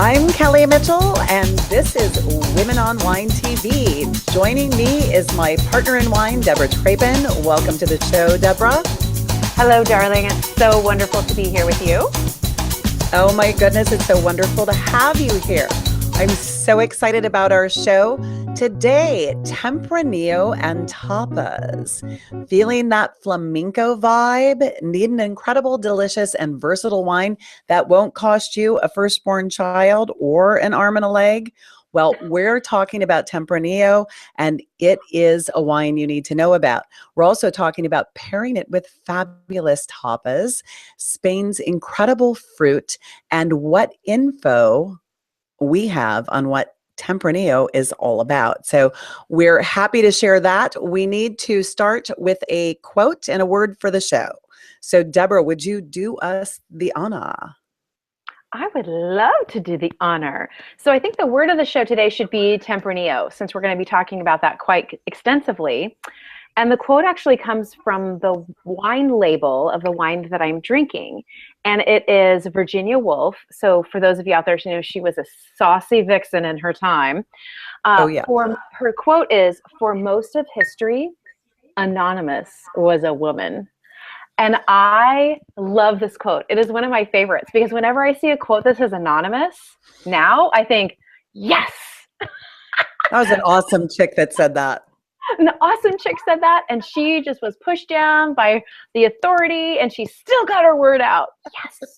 I'm Kelly Mitchell, and this is Women on Wine TV. Joining me is my partner in wine, Deborah Trapen. Welcome to the show, Deborah. Hello, darling. It's so wonderful to be here with you. Oh my goodness, it's so wonderful to have you here. I'm so excited about our show. Today, Tempranillo Tapas. Feeling that flamenco vibe? Need an incredible, delicious, and versatile wine that won't cost you a firstborn child or an arm and a leg? Well, we're talking about Tempranillo, and it is a wine you need to know about. We're also talking about pairing it with fabulous tapas, Spain's incredible fruit, and what info we have on what Tempranillo is all about. So we're happy to share that. We need to start with a quote and a word for the show. So Deborah, would you do us the honor? I would love to do the honor. So I think the word of the show today should be Tempranillo, since we're going to be talking about that quite extensively. And the quote actually comes from the wine label of the wine that I'm drinking. And it is Virginia Woolf. So for those of you out there who know, she was a saucy vixen in her time. Yeah. Her quote is, "For most of history, Anonymous was a woman." And I love this quote. It is one of my favorites because whenever I see a quote that says anonymous, now I think, yes. That was an awesome chick that said that. An awesome chick said that, and she just was pushed down by the authority, and she still got her word out. Yes.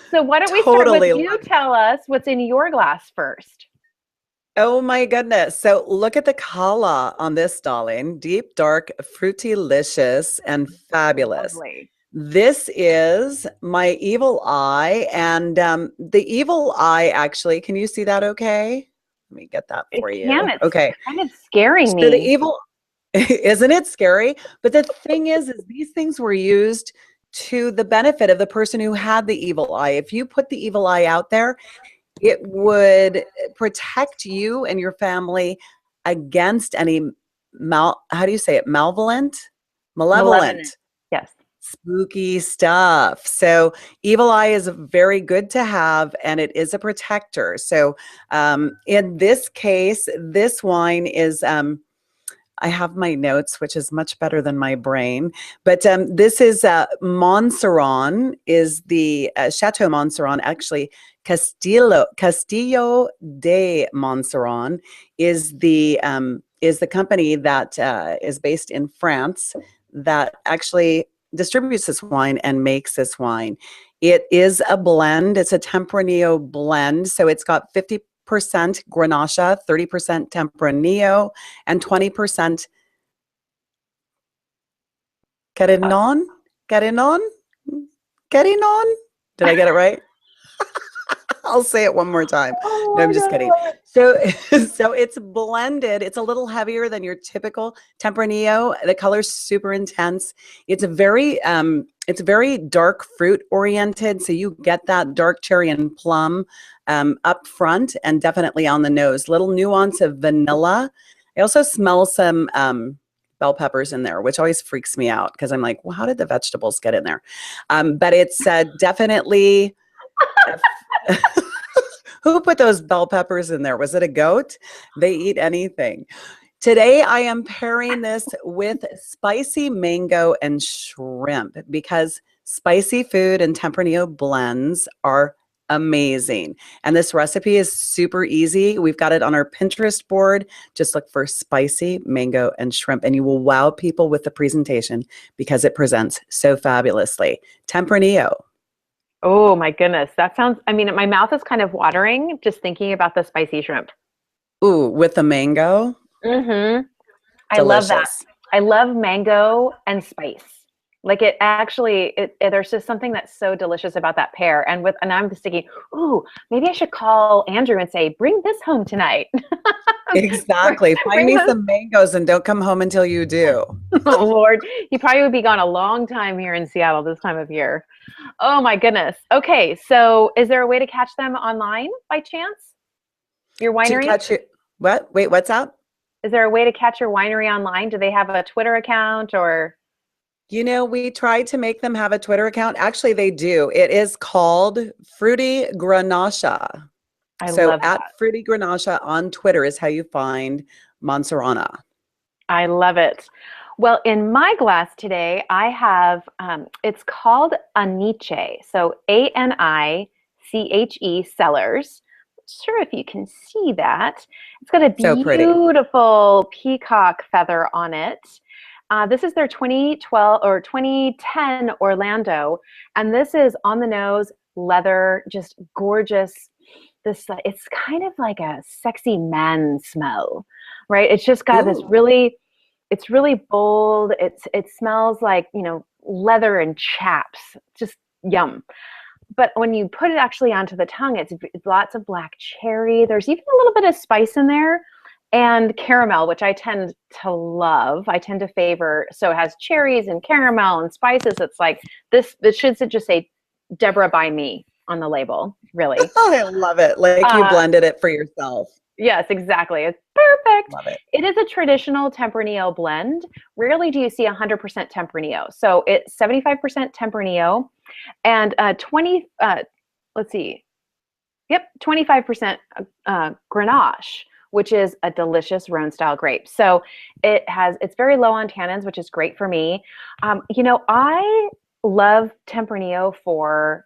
So why don't we start with you tell us what's in your glass first? Oh my goodness. So look at the color on this, darling. Deep, dark, fruity, delicious, and fabulous. Lovely. This is my evil eye. And the evil eye, actually, can you see that okay? Let me get that for you. It's okay. kind of scaring me. So the evil, isn't it scary? But the thing is these things were used to the benefit of the person who had the evil eye. If you put the evil eye out there, it would protect you and your family against any malevolent? Yes. Spooky stuff. So evil eye is very good to have, and it is a protector. So in this case, this wine is I have my notes, which is much better than my brain. But this is Monseran, is the Chateau Monseran. Actually, Castillo de Monseran is the company that is based in France that actually distributes this wine and makes this wine. It is a blend. It's a Tempranillo blend. So it's got 50% Granacha, 30% Tempranillo, and 20% Carignon. Did I get it right? I'll say it one more time. No, I'm just kidding. So it's blended. It's a little heavier than your typical Tempranillo. The color's super intense. It's very dark fruit oriented. So you get that dark cherry and plum up front and definitely on the nose. Little nuance of vanilla. I also smell some bell peppers in there, which always freaks me out because I'm like, well, how did the vegetables get in there? But it's definitely. Who put those bell peppers in there? Was it a goat? They eat anything. Today, I am pairing this with spicy mango and shrimp because spicy food and Tempranillo blends are amazing. And this recipe is super easy. We've got it on our Pinterest board. Just look for spicy mango and shrimp, and you will wow people with the presentation because it presents so fabulously. Tempranillo. Oh my goodness. That sounds, my mouth is kind of watering just thinking about the spicy shrimp. Ooh, with the mango. Mm-hmm. I Delicious. love that. I love mango and spice. Like it actually, there's just something that's so delicious about that pair. And I'm just thinking, ooh, maybe I should call Andrew and say, bring this home tonight. Exactly. Find me some mangoes and don't come home until you do. Oh, Lord. He probably would be gone a long time here in Seattle this time of year. Oh, my goodness. Okay. So is there a way to catch them online by chance? Your winery? What? Wait, what's up? Is there a way to catch your winery online? Do they have a Twitter account or? We tried to make them have a Twitter account. Actually, they do. It is called Fruity Granacha. I So love at that. Fruity Granacha on Twitter is how you find Monserana. I love it. Well, in my glass today, I have, it's called Aniche. So Aniche Cellars. Not sure if you can see that. It's got a So pretty. beautiful peacock feather on it. This is their 2012 or 2010 Orlando. And this is on the nose, leather, just gorgeous. It's kind of like a sexy man smell, right? It's just got this Ooh. really, it's really bold. It smells like, leather and chaps. Just yum. But when you put it actually onto the tongue, it's lots of black cherry. There's even a little bit of spice in there and caramel, which I tend to love. I tend to favor. So it has cherries and caramel and spices. It's like this should just say Deborah by me on the label, really. Oh, I love it. Like you Uh, blended it for yourself. Yes, exactly. It's perfect. Love it. It is a traditional Tempranillo blend. Rarely do you see 100% Tempranillo. So it's 75% Tempranillo and 25% Grenache, which is a delicious Rhone style grape. So it's very low on tannins, which is great for me. I love Tempranillo for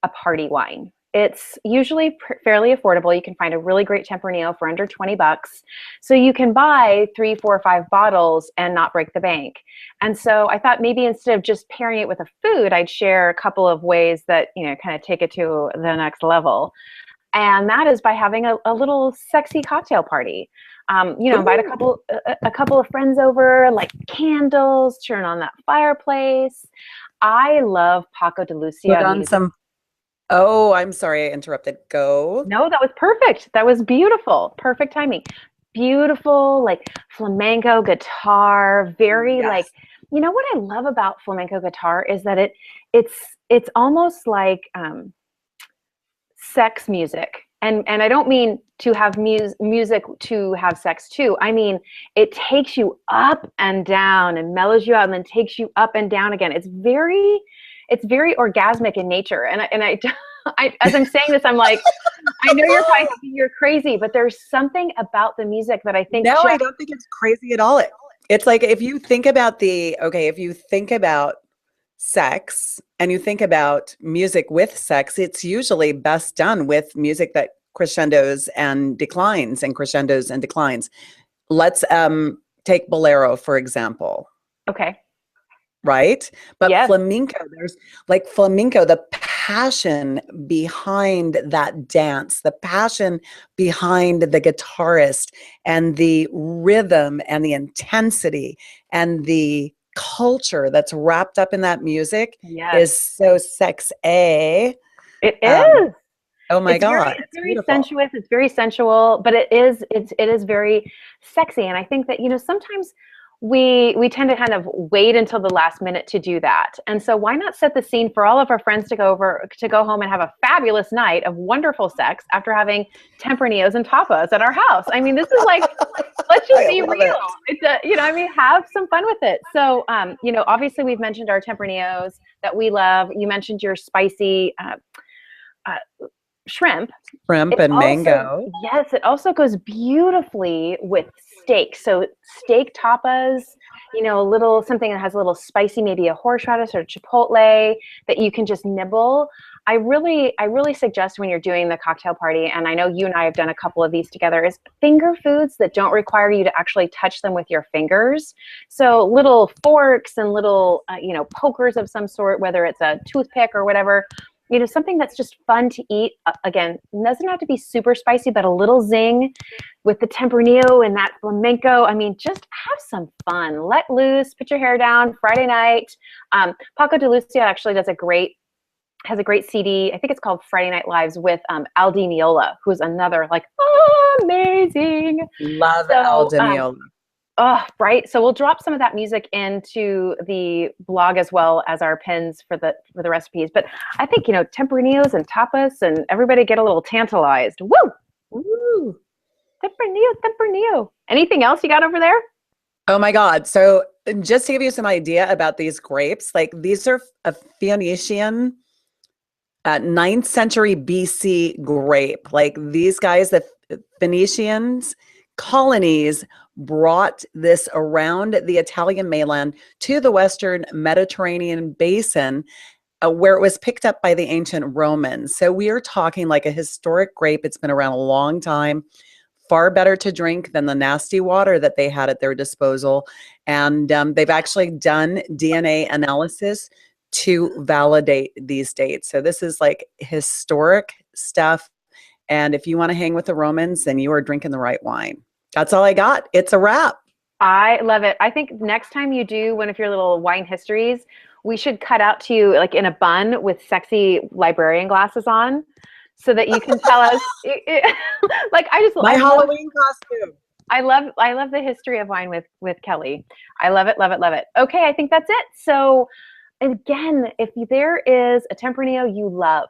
a party wine. It's usually fairly affordable. You can find a really great Tempranillo for under $20. So you can buy 3, 4, 5 bottles and not break the bank. And so I thought maybe instead of just pairing it with a food, I'd share a couple of ways that, kind of take it to the next level. And that is by having a little sexy cocktail party. Invite a couple of friends over, like candles, turn on that fireplace. I love Paco de Put Lucia on music. some. Oh, I'm sorry I interrupted. Go. No, that was perfect. That was beautiful. Perfect timing. Beautiful, like flamenco guitar, very like, Yes. what I love about flamenco guitar is that it's almost like sex music. And I don't mean to have music to have sex too. I mean, it takes you up and down and mellows you out and then takes you up and down again. It's very orgasmic in nature. As I'm saying this, I'm like, I know you're probably thinking you're crazy, but there's something about the music that I think No, I just, don't think it's crazy at all. It's like if you think about sex and you think about music with sex, it's usually best done with music that crescendos and declines and crescendos and declines. Let's take bolero, for example. okay, Right? But yes, flamenco, the passion behind that dance, the passion behind the guitarist and the rhythm and the intensity and the culture that's wrapped up in that music yes, is so sexy. it Um, is. oh my God, It's it's very beautiful. sensuous, it's very sensual, but it is very sexy. And I think that, sometimes we tend to kind of wait until the last minute to do that. And so why not set the scene for all of our friends to go home and have a fabulous night of wonderful sex after having Tempranillos and tapas at our house? I mean, this is like, let's just I be love real. it. It's have some fun with it. So, obviously we've mentioned our Tempranillos that we love. You mentioned your spicy uh, shrimp. Shrimp It and also, mango. yes, it also goes beautifully with steak. So steak tapas, a little something that has a little spicy, maybe a horseradish or chipotle that you can just nibble. I really suggest when you're doing the cocktail party, and I know you and I have done a couple of these together, is finger foods that don't require you to actually touch them with your fingers. So little forks and little, pokers of some sort, whether it's a toothpick or whatever, something that's just fun to eat. Again, doesn't have to be super spicy, but a little zing with the Tempranillo and that flamenco. I mean, just have some fun. Let loose, put your hair down Friday night. Paco de Lucia actually has a great CD. I think it's called Friday Night Lives with Aldi Meola, who's another like amazing. Love El So Danilo. oh, right. So we'll drop some of that music into the blog as well as our pins for the recipes. But I think, Tempranillos and tapas and everybody get a little tantalized. Woo! Ooh. Tempranillo, Tempranillo. Anything else you got over there? Oh my God. So just to give you some idea about these grapes, like these are a Phoenician 9th century BC grape. Like these guys, the Phoenicians colonies brought this around the Italian mainland to the Western Mediterranean basin, where it was picked up by the ancient Romans. So we are talking like a historic grape. It's been around a long time, far better to drink than the nasty water that they had at their disposal. And they've actually done DNA analysis to validate these dates. So this is like historic stuff. And if you want to hang with the Romans, then you are drinking the right wine. That's all I got. It's a wrap. I love it. I think next time you do one of your little wine histories, we should cut out to you like in a bun with sexy librarian glasses on so that you can tell us like My Halloween costume. I love the history of wine with Kelly. I love it, love it, love it. Okay, I think that's it. So again, if there is a Tempranillo you love,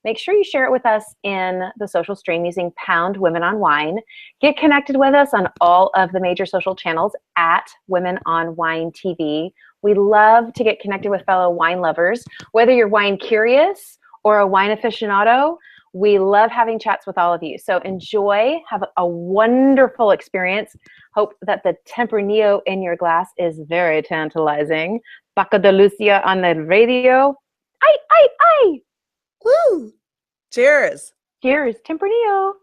make sure you share it with us in the social stream using pound Women on Wine. Get connected with us on all of the major social channels at Women on Wine TV. We love to get connected with fellow wine lovers, whether you're wine curious or a wine aficionado. We love having chats with all of you. So enjoy, have a wonderful experience. Hope that the Tempranillo in your glass is very tantalizing. Paco de Lucia on the radio. Ay, ay, ay. Woo! Cheers. Cheers, Tempranillo.